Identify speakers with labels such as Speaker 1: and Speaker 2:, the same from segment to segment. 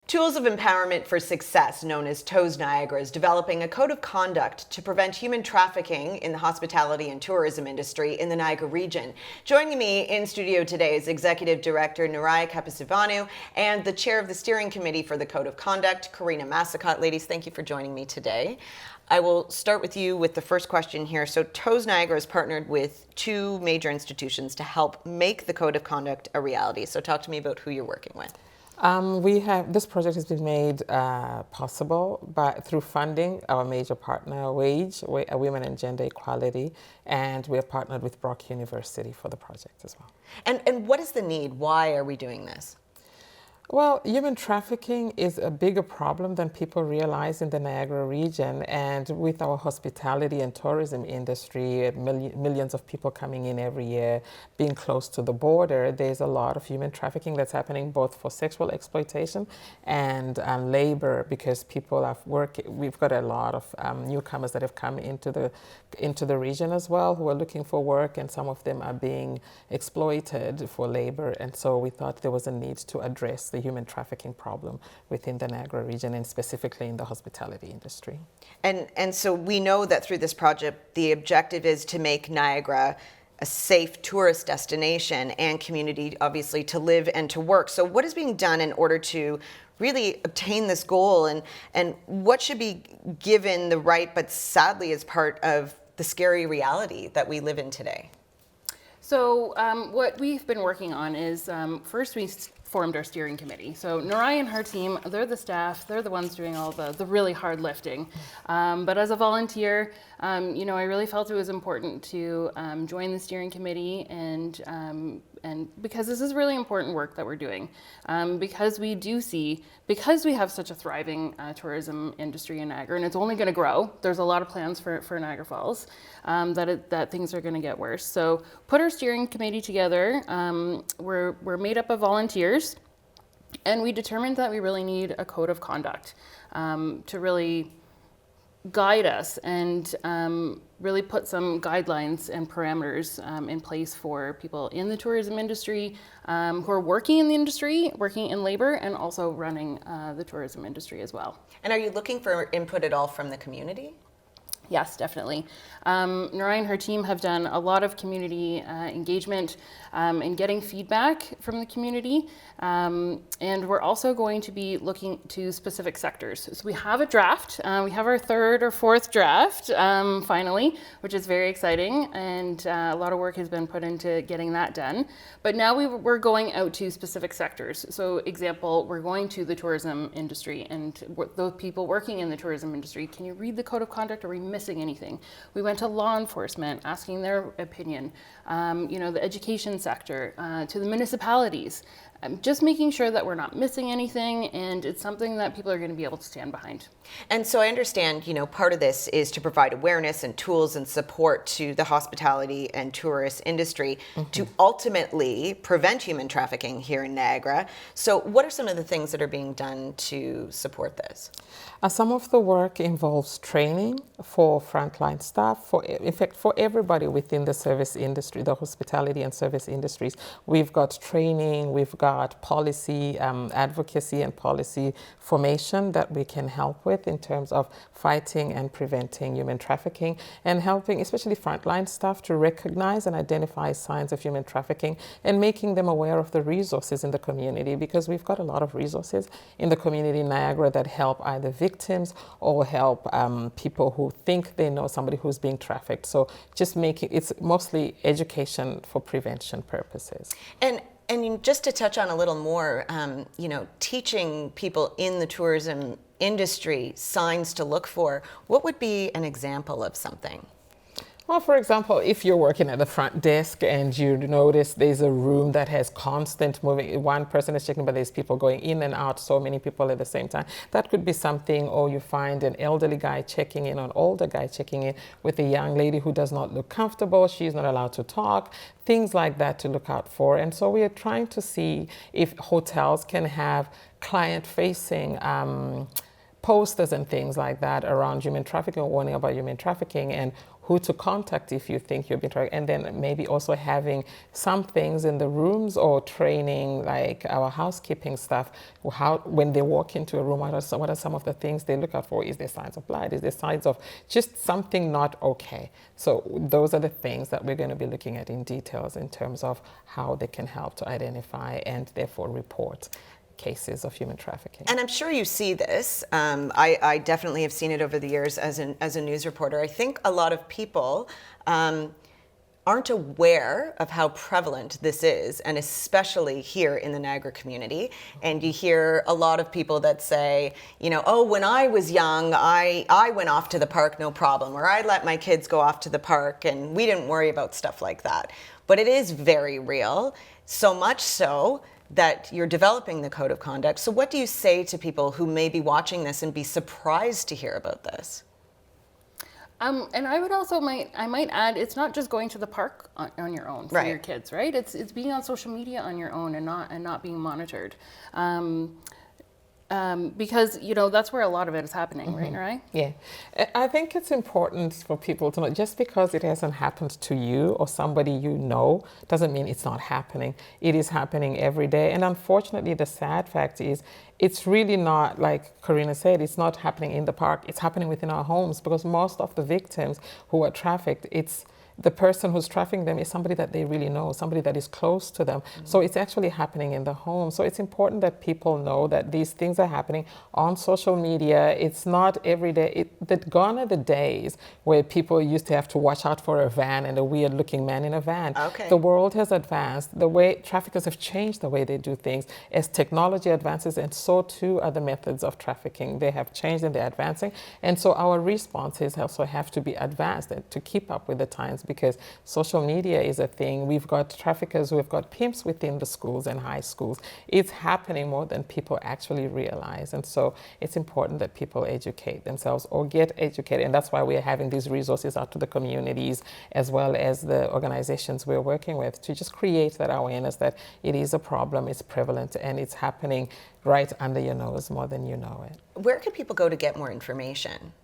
Speaker 1: Tools of Empowerment for Success, known as TOES Niagara, is developing a code of conduct to prevent human trafficking in the hospitality and tourism industry in the Niagara region. Joining me in studio today is Executive Director Nyarai Kapisavanhu and the Chair of the Steering Committee for the Code of Conduct, Corrina Massicotte. Ladies, thank you for joining me today. I will start with you with the first question here. So TOES Niagara has partnered with two major institutions to help make the Code of Conduct a reality. So talk to me about who you're working with.
Speaker 2: This project has been made possible through funding our major partner, WAGE, Women and Gender Equality, and we have partnered with Brock University for the project as well.
Speaker 1: And what is the need? Why are we doing this?
Speaker 2: Well, human trafficking is a bigger problem than people realize in the Niagara region, and with our hospitality and tourism industry, millions of people coming in every year, being close to the border, there's a lot of human trafficking that's happening both for sexual exploitation and labor, because people have we've got a lot of newcomers that have come into the region as well who are looking for work, and some of them are being exploited for labor, and so we thought there was a need to address the human trafficking problem within the Niagara region, and specifically in the hospitality industry.
Speaker 1: And so we know that through this project, the objective is to make Niagara a safe tourist destination and community, obviously, to live and to work. So what is being done in order to really obtain this goal, and what should be given the right, but sadly is part of the scary reality that we live in today?
Speaker 3: So what we've been working on is, first we formed our steering committee. So Nyarai and her team, they're the staff, they're the ones doing all the really hard lifting. But as a volunteer, I really felt it was important to join the steering committee, and because this is really important work that we're doing, because we have such a thriving tourism industry in Niagara, and it's only going to grow. There's a lot of plans for Niagara Falls, that things are going to get worse. So put our steering committee together. We're made up of volunteers, and we determined that we really need a code of conduct to really guide us and really put some guidelines and parameters in place for people in the tourism industry who are working in the industry, working in labor, and also running the tourism industry as well.
Speaker 1: And are you looking for input at all from the community?
Speaker 3: Yes, definitely. Nyarai and her team have done a lot of community engagement and getting feedback from the community. And we're also going to be looking to specific sectors. So we have a draft. We have our third or fourth draft, finally, which is very exciting. And a lot of work has been put into getting that done. But now we're going out to specific sectors. So example, we're going to the tourism industry, and those people working in the tourism industry, can you read the code of conduct? Are we missing anything? We went to law enforcement, asking their opinion, the education sector, to the municipalities, just making sure that we're not missing anything, and it's something that people are going to be able to stand behind.
Speaker 1: And so I understand, part of this is to provide awareness and tools and support to the hospitality and tourist industry to ultimately prevent human trafficking here in Niagara. So what are some of the things that are being done to support this?
Speaker 2: Some of the work involves training for frontline staff, in fact, for everybody within the service industry, the hospitality and service industries. We've got training, we've got policy advocacy and policy formation that we can help with in terms of fighting and preventing human trafficking, and helping especially frontline staff to recognize and identify signs of human trafficking, and making them aware of the resources in the community, because we've got a lot of resources in the community in Niagara that help either victims or help people who think they know somebody who's being trafficked. So just it's mostly education for prevention purposes.
Speaker 1: And just to touch on a little more, teaching people in the tourism industry signs to look for, what would be an example of something?
Speaker 2: Well, for example, if you're working at the front desk and you notice there's a room that has constant moving, one person is checking, but there's people going in and out, so many people at the same time, that could be something. Or you find an elderly guy checking in, or an older guy checking in with a young lady who does not look comfortable, she's not allowed to talk, things like that to look out for. And so we are trying to see if hotels can have client-facing posters and things like that around human trafficking, warning about human trafficking, and who to contact if you think you've been trafficked. And then maybe also having some things in the rooms or training, like our housekeeping staff, when they walk into a room, what are some of the things they look out for? Is there signs of blood? Is there signs of just something not okay? So those are the things that we're going to be looking at in details in terms of how they can help to identify and therefore report cases of human trafficking.
Speaker 1: And I'm sure you see this. I definitely have seen it over the years as a news reporter. I think a lot of people aren't aware of how prevalent this is, and especially here in the Niagara community. And you hear a lot of people that say, you know, oh, when I was young, I went off to the park, no problem, or I let my kids go off to the park and we didn't worry about stuff like that. But it is very real, so much so that you're developing the code of conduct. So what do you say to people who may be watching this and be surprised to hear about this?
Speaker 3: And I would also might add, it's not just going to the park on your own for your kids, right? It's being on social media on your own and not being monitored. Because, you know, that's where a lot of it is happening, right, Nyarai?
Speaker 2: Yeah. I think it's important for people to know, just because it hasn't happened to you or somebody you know, doesn't mean it's not happening. It is happening every day. And unfortunately, the sad fact is, it's really not, like Corrina said, it's not happening in the park. It's happening within our homes, because most of the victims who are trafficked, it's the person who's trafficking them is somebody that they really know, somebody that is close to them. So it's actually happening in the home. So it's important that people know that these things are happening on social media. It's not every day. Gone are the days where people used to have to watch out for a van and a weird looking man in a van.
Speaker 1: Okay.
Speaker 2: The world has advanced. The way traffickers have changed the way they do things. As technology advances, and so too are the methods of trafficking. They have changed and they're advancing. And so our responses also have to be advanced to keep up with the times, because social media is a thing. We've got traffickers, we've got pimps within the schools and high schools. It's happening more than people actually realize. And so it's important that people educate themselves or get educated. And that's why we're having these resources out to the communities as well as the organizations we're working with, to just create that awareness that it is a problem, it's prevalent, and it's happening right under your nose more than you know it.
Speaker 1: Where can people go to get more information?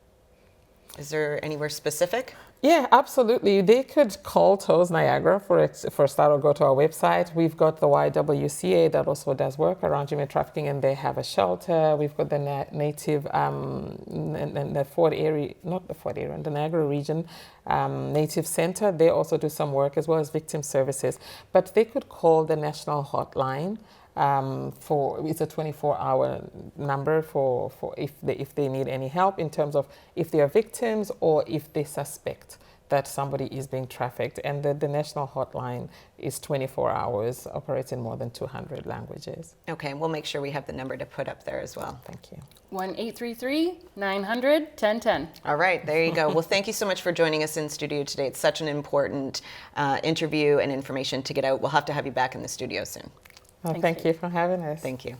Speaker 1: Is there anywhere specific?
Speaker 2: Yeah, absolutely. They could call TOWS Niagara for a start, or go to our website. We've got the YWCA that also does work around human trafficking, and they have a shelter. We've got the native, the Fort Erie, not the Fort Erie, the Niagara region Native Center. They also do some work, as well as victim services. But they could call the national hotline. It's a 24-hour number for if they need any help in terms of if they are victims or if they suspect that somebody is being trafficked. And the national hotline is 24 hours, operates in more than 200 languages.
Speaker 1: Okay, we'll make sure we have the number to put up there as well.
Speaker 2: Thank you.
Speaker 3: 1-833-900-1010.
Speaker 1: All right, there you go. Well, thank you so much for joining us in studio today. It's such an important interview and information to get out. We'll have to have you back in the studio soon.
Speaker 2: Well, thank you for having us.
Speaker 1: Thank you.